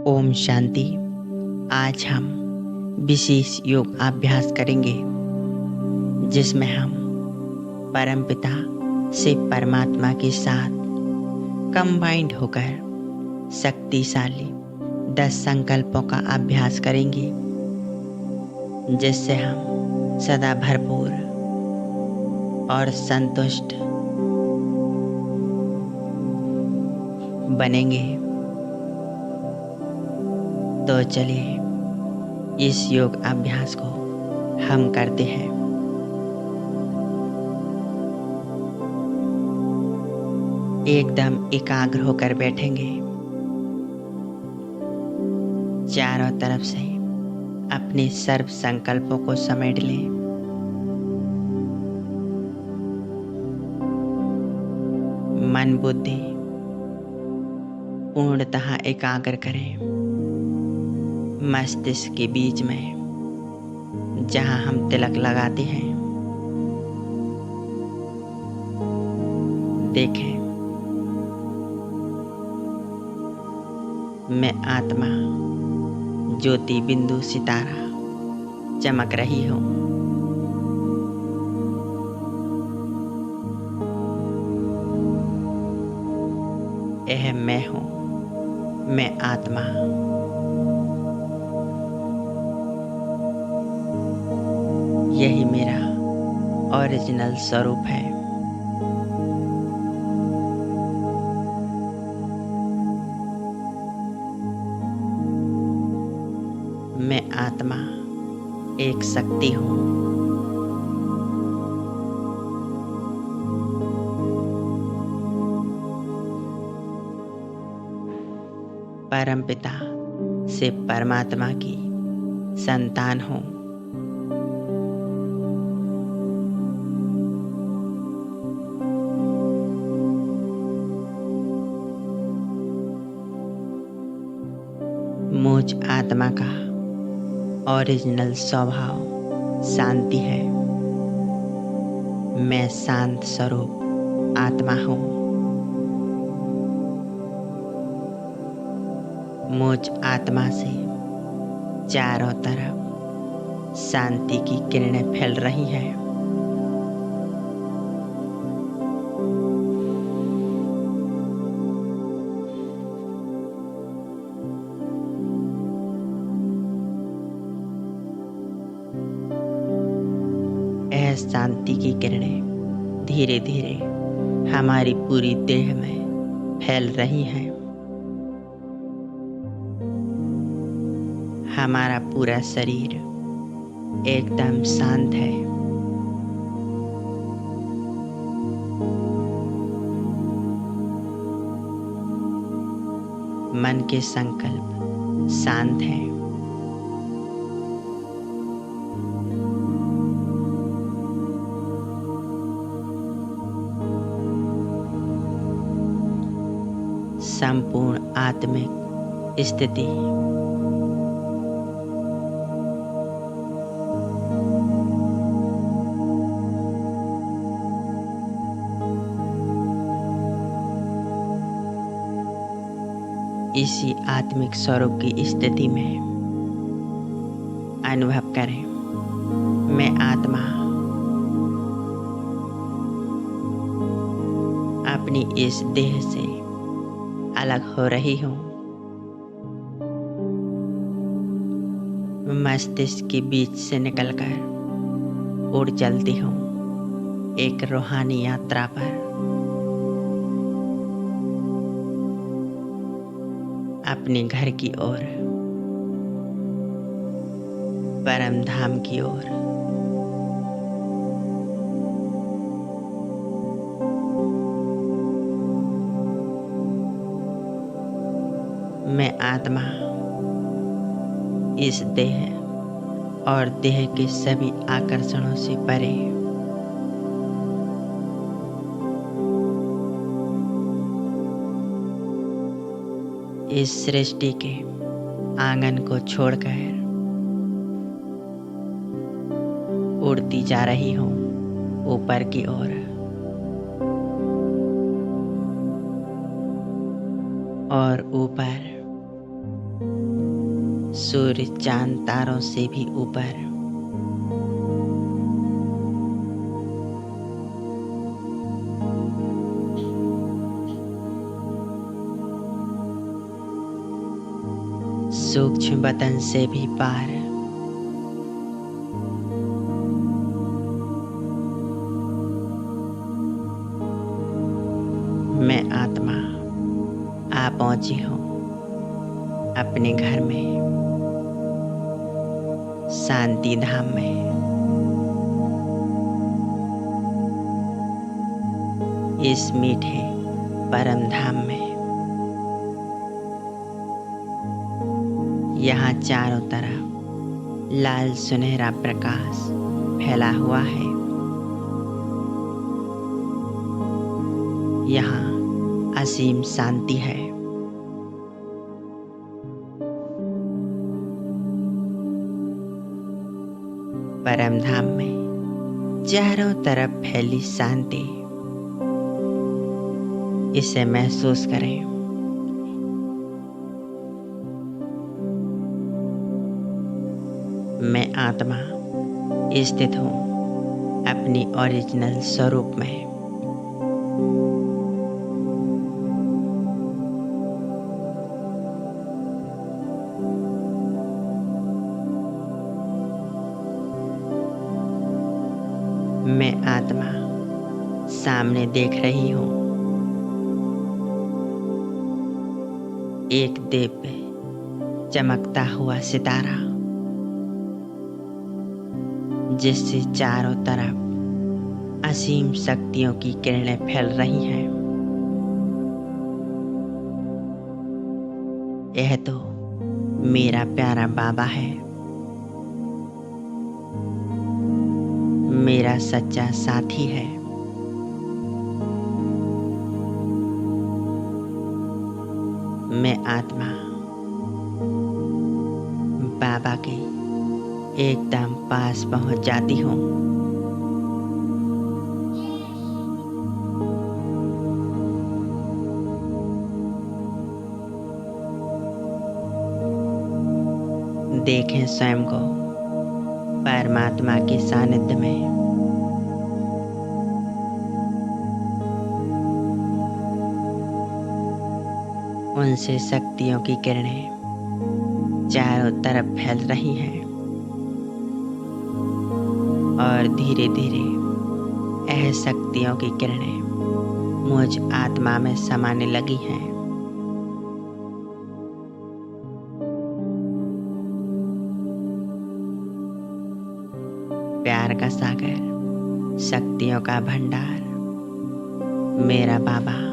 ओम शांति। आज हम विशेष योग अभ्यास करेंगे जिसमें हम परमपिता शिव परमात्मा के साथ कंबाइंड होकर शक्तिशाली 10 संकल्पों का अभ्यास करेंगे, जिससे हम सदा भरपूर और संतुष्ट बनेंगे। तो चलिए इस योग अभ्यास को हम करते हैं। एकदम एकाग्र होकर बैठेंगे। चारों तरफ से अपने सर्व संकल्पों को समेट लें। मन बुद्धि पूर्णतः एकाग्र करें। मस्तिष्क के बीच में जहां हम तिलक लगाते हैं, देखें मैं आत्मा ज्योति बिंदु सितारा चमक रही हूं। यह मैं हूं, मैं आत्मा। यही मेरा ओरिजिनल स्वरूप है। मैं आत्मा एक शक्ति हूँ। परमपिता शिव परमात्मा की संतान हूँ। मुझ आत्मा का ओरिजिनल स्वभाव शांति है। मैं शांत स्वरूप आत्मा हूँ। मुझ आत्मा से चारों तरफ शांति की किरणें फैल रही हैं। यह शांति की किरणें धीरे धीरे हमारी पूरी देह में फैल रही हैं। हमारा पूरा शरीर एकदम शांत है। मन के संकल्प शांत हैं। संपूर्ण आत्मिक स्थिति इसी आत्मिक स्वरूप की स्थिति में अनुभव करें। मैं आत्मा अपनी इस देह से अलग हो रही हूँ। मस्तिष्क के बीच से निकलकर उड़ चलती हूँ एक रूहानी यात्रा पर। अपने घर की ओर, परम धाम की ओर। मैं आत्मा इस देह और देह के सभी आकर्षणों से परे इस सृष्टि के आंगन को छोड़कर उड़ती जा रही हूँ ऊपर की ओर। और ऊपर सूर्य चांद तारों से भी ऊपर। सूक्ष्म बदन से भी पार। मैं आत्मा आ पहुंची हूँ अपने घर में, शांति धाम में। इस मीठे परम धाम में। यहाँ चारों तरफ लाल सुनहरा प्रकाश फैला हुआ है। यहाँ असीम शांति है। परम धाम में चारों तरफ फैली शांति, इसे महसूस करें। मैं आत्मा स्थित हूँ अपनी ओरिजिनल स्वरूप में। मैं आत्मा सामने देख रही हूँ एक दिव्य चमकता हुआ सितारा, जिससे चारों तरफ असीम शक्तियों की किरणें फैल रही हैं। यह तो मेरा प्यारा बाबा है, मेरा सच्चा साथी है। मैं आत्मा बाबा के एकदम पास पहुंच जाती हूँ। देखें स्वयं को परमात्मा के सानिध्य में। उनसे शक्तियों की किरणें चारों तरफ फैल रही हैं और धीरे धीरे यह शक्तियों की किरणें मुझ आत्मा में समाने लगी हैं। प्यार का सागर, शक्तियों का भंडार, मेरा बाबा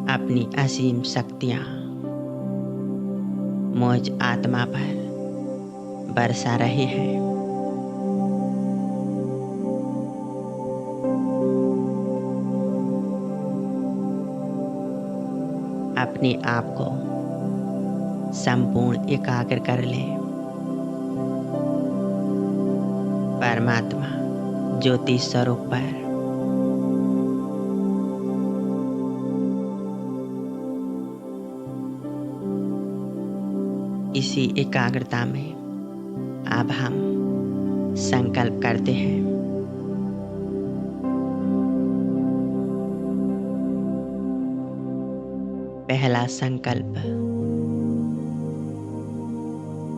अपनी असीम शक्तियाँ मुझ आत्मा पर बरसा रहे हैं। अपने आप को संपूर्ण एकाग्र कर लें। परमात्मा ज्योति स्वरूप पर इसी एकाग्रता में अब हम संकल्प करते हैं। पहला संकल्प,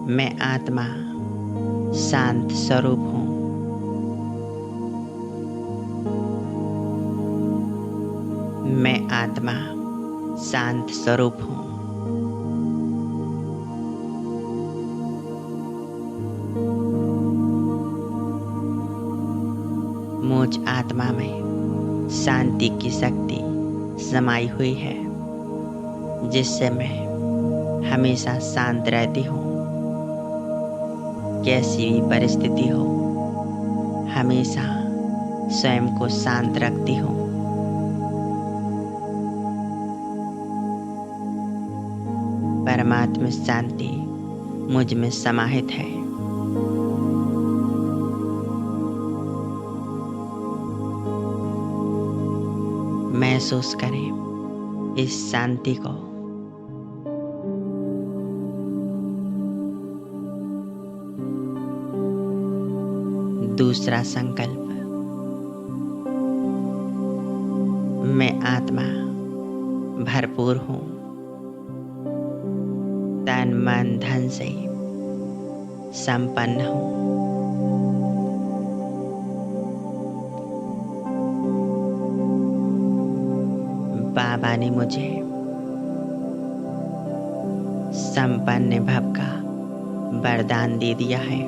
मैं आत्मा शांत स्वरूप हूँ। मैं आत्मा शांत स्वरूप हूँ। मुझ आत्मा में शांति की शक्ति समाई हुई है, जिससे मैं हमेशा शांत रहती हूँ। कैसी भी परिस्थिति हो, हमेशा स्वयं को शांत रखती हूँ। परमात्मा शांति मुझ में समाहित है। महसूस करें इस शांति को। दूसरा संकल्प, मैं आत्मा भरपूर हूँ, तन मन धन से संपन्न हूँ। बाबा ने मुझे संपन्न भव का वरदान दे दिया है।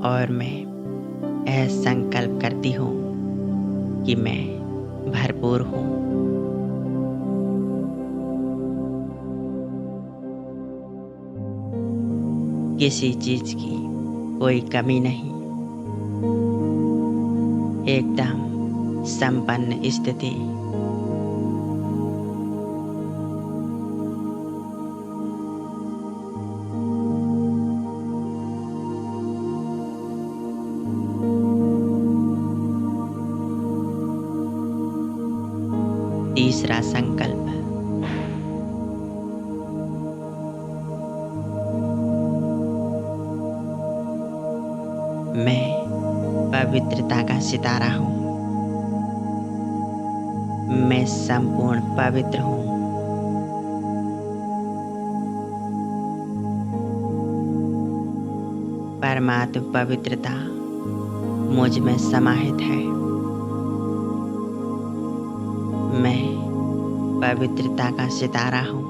और मैं यह संकल्प करती हूँ कि मैं भरपूर हूँ। किसी चीज की कोई कमी नहीं, एकदम संपन्न स्थिति। तीसरा संकल्प, मैं पवित्रता का सितारा हूँ। मैं संपूर्ण पवित्र हूँ। परमात्म पवित्रता मुझ में समाहित है। मैं पवित्रता का सितारा हूँ।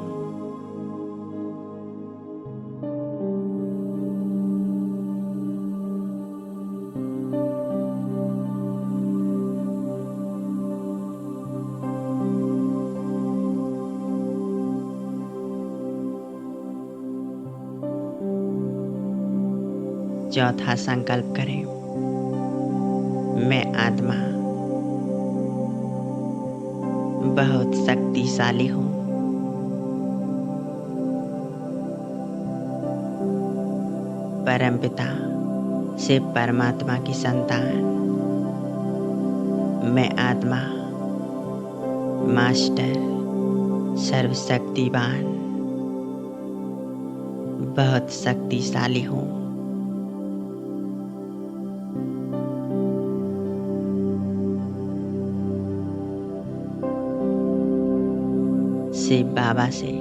चौथा संकल्प करें, मैं आत्मा बहुत शक्तिशाली हूँ। परमपिता से परमात्मा की संतान, मैं आत्मा मास्टर सर्वशक्तिवान बहुत शक्तिशाली हूँ। शिव बाबा से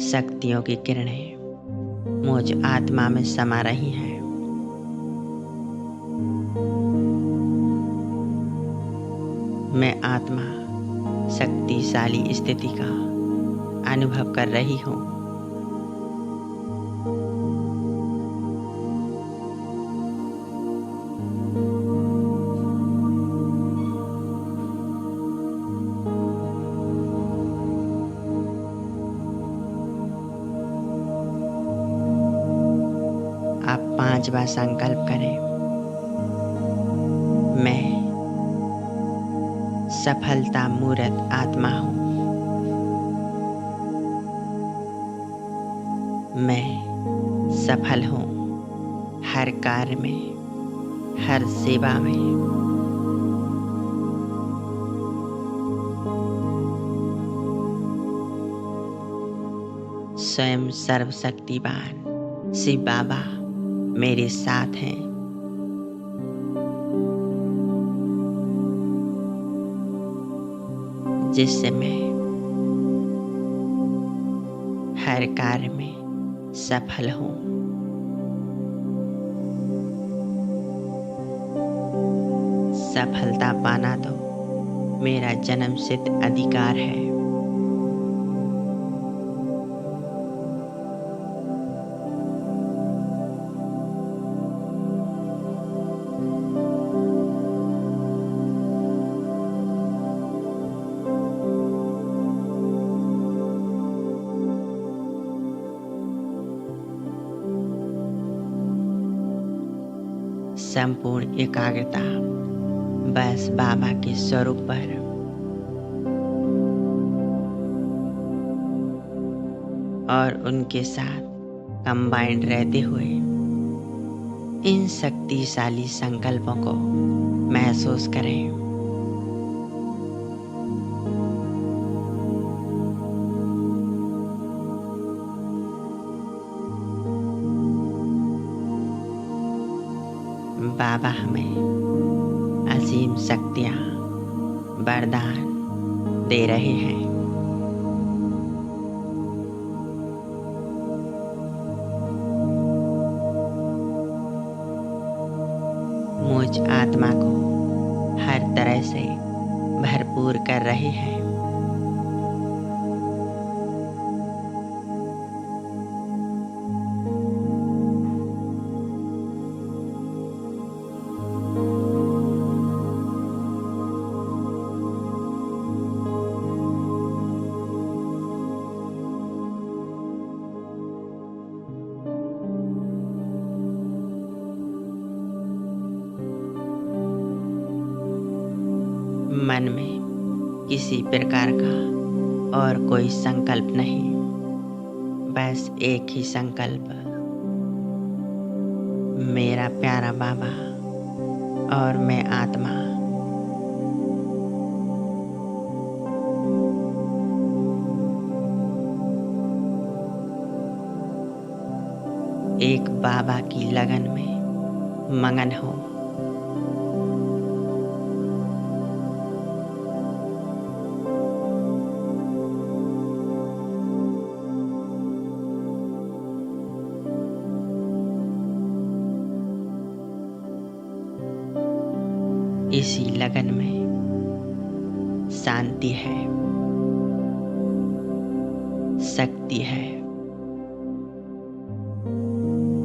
शक्तियों की किरणें मुझ आत्मा में समा रही हैं। मैं आत्मा शक्तिशाली स्थिति का अनुभव कर रही हूँ। आप पांचवा संकल्प करें, मैं सफलता मूर्त आत्मा हूँ। मैं सफल हूँ हर कार्य में, हर सेवा में। स्वयं सर्वशक्तिवान शिव बाबा मेरे साथ हैं। जिससे मैं हर कार्य में सफल हूँ। सफलता पाना तो मेरा जन्मसिद्ध अधिकार है। संपूर्ण एकाग्रता बस बाबा के स्वरूप पर। और उनके साथ कंबाइंड रहते हुए इन शक्तिशाली संकल्पों को महसूस करें। बाबा हमें असीम शक्तियाँ वरदान दे रहे हैं। मुझ आत्मा को हर तरह से भरपूर कर रहे हैं। मन में किसी प्रकार का और कोई संकल्प नहीं, बस एक ही संकल्प, मेरा प्यारा बाबा और मैं आत्मा एक बाबा की लगन में मगन हूँ। इसी लगन में शांति है, शक्ति है,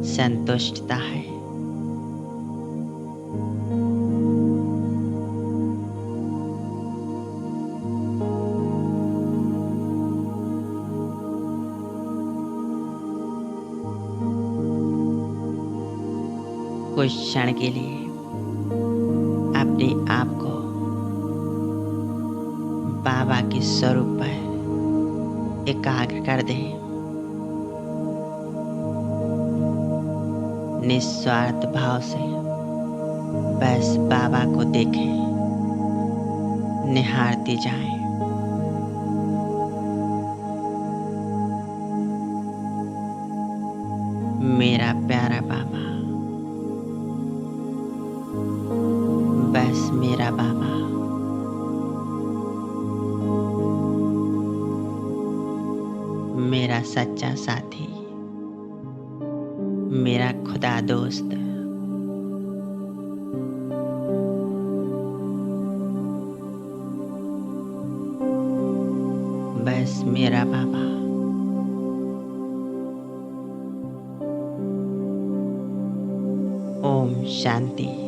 संतुष्टता है। कुछ क्षण के लिए अपने आप को बाबा के स्वरूप पर एकाग्र कर दें। निस्वार्थ भाव से बस बाबा को देखें, निहारते जाएं। मेरा प्यारा बाबा, बस मेरा बाबा। मेरा सच्चा साथी, मेरा खुदा दोस्त। बस मेरा बाबा। ओम शांति।